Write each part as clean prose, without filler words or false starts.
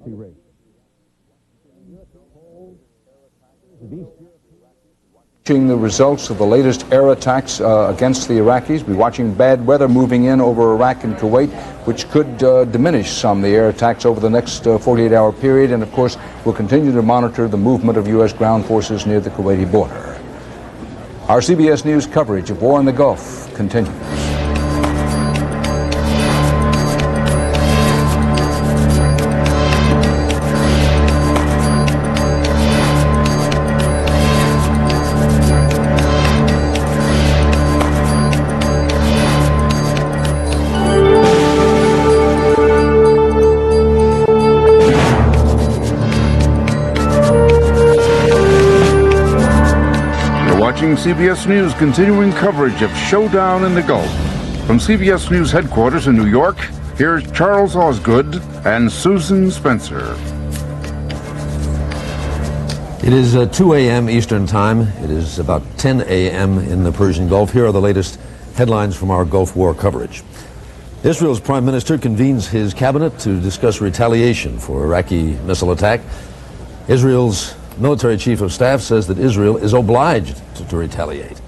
proxy race. Watching the results of the latest air attacks against the Iraqis. We're watching bad weather moving in over Iraq and Kuwait, which could diminish some of the air attacks over the next 48-hour period. And of course, we'll continue to monitor the movement of U.S. ground forces near the Kuwaiti border. Our CBS News coverage of war in the Gulf continues. Watching CBS News continuing coverage of Showdown in the Gulf. From CBS News headquarters in New York, here's Charles Osgood and Susan Spencer. It is 2 a.m. Eastern Time. It is about 10 a.m. in the Persian Gulf. Here are the latest headlines from our Gulf War coverage. Israel's Prime Minister convenes his cabinet to discuss retaliation for Iraqi missile attack. Israel's Military Chief of Staff says that Israel is obliged to retaliate.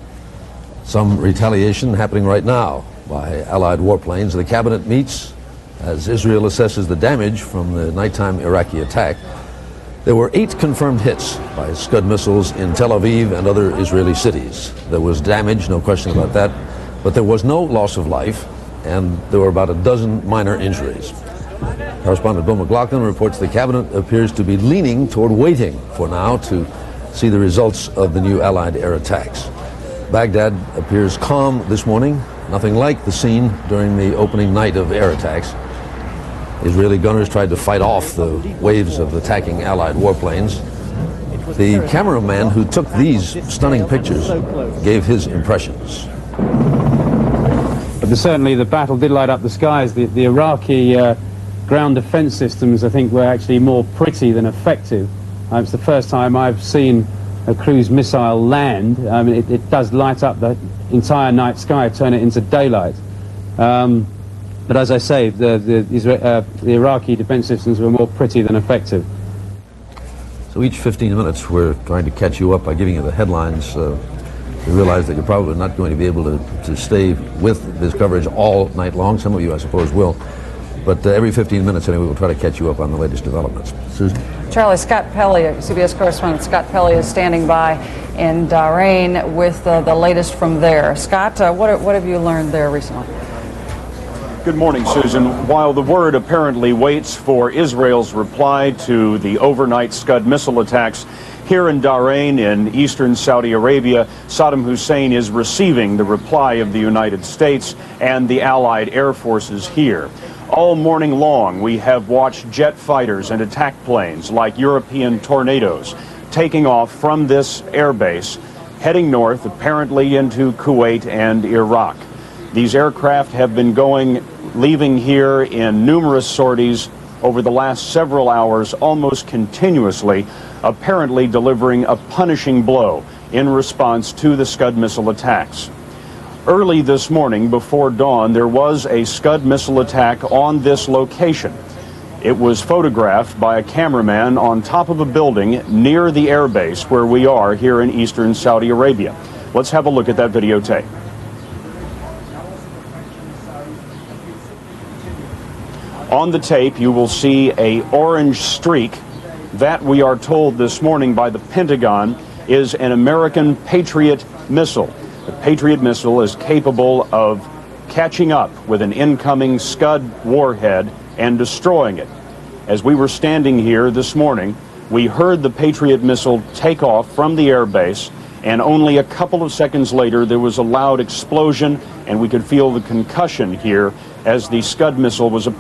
Some retaliation happening right now by Allied warplanes. The cabinet meets as Israel assesses the damage from the nighttime Iraqi attack. There were 8 confirmed hits by Scud missiles in Tel Aviv and other Israeli cities. There was damage, no question about that, but there was no loss of life, and there were about a dozen minor injuries. Correspondent Bill McLaughlin reports the cabinet appears to be leaning toward waiting for now to see the results of the new Allied air attacks. Baghdad appears calm this morning, nothing like the scene during the opening night of air attacks. Israeli gunners tried to fight off the waves of attacking Allied warplanes. The cameraman who took these stunning pictures gave his impressions. But certainly the battle did light up the skies. The Iraqi ground defense systems, I think, were actually more pretty than effective. It's the first time I've seen a cruise missile land. It does light up the entire night sky, turn it into daylight. But as I say, the Iraqi defense systems were more pretty than effective. So each 15 minutes we're trying to catch you up by giving you the headlines. We realize that you're probably not going to be able to stay with this coverage all night long. Some of you, I suppose, will. But every 15 minutes, anyway, we'll try to catch you up on the latest developments. Susan? Charlie, Scott Pelley, CBS correspondent Scott Pelley is standing by in Bahrain with the latest from there. Scott, what have you learned there recently? Good morning, Susan. While the word apparently waits for Israel's reply to the overnight Scud missile attacks here in Bahrain in eastern Saudi Arabia, Saddam Hussein is receiving the reply of the United States and the Allied air forces here. All morning long, we have watched jet fighters and attack planes like European tornadoes taking off from this airbase, heading north, apparently into Kuwait and Iraq. These aircraft have been leaving here in numerous sorties over the last several hours, almost continuously, apparently delivering a punishing blow in response to the Scud missile attacks. Early this morning, before dawn, there was a Scud missile attack on this location. It was photographed by a cameraman on top of a building near the airbase where we are here in eastern Saudi Arabia. Let's have a look at that videotape. On the tape, you will see an orange streak. That, we are told this morning by the Pentagon, is an American Patriot missile. The Patriot missile is capable of catching up with an incoming Scud warhead and destroying it. As we were standing here this morning, we heard the Patriot missile take off from the airbase, and only a couple of seconds later there was a loud explosion, and we could feel the concussion here as the Scud missile was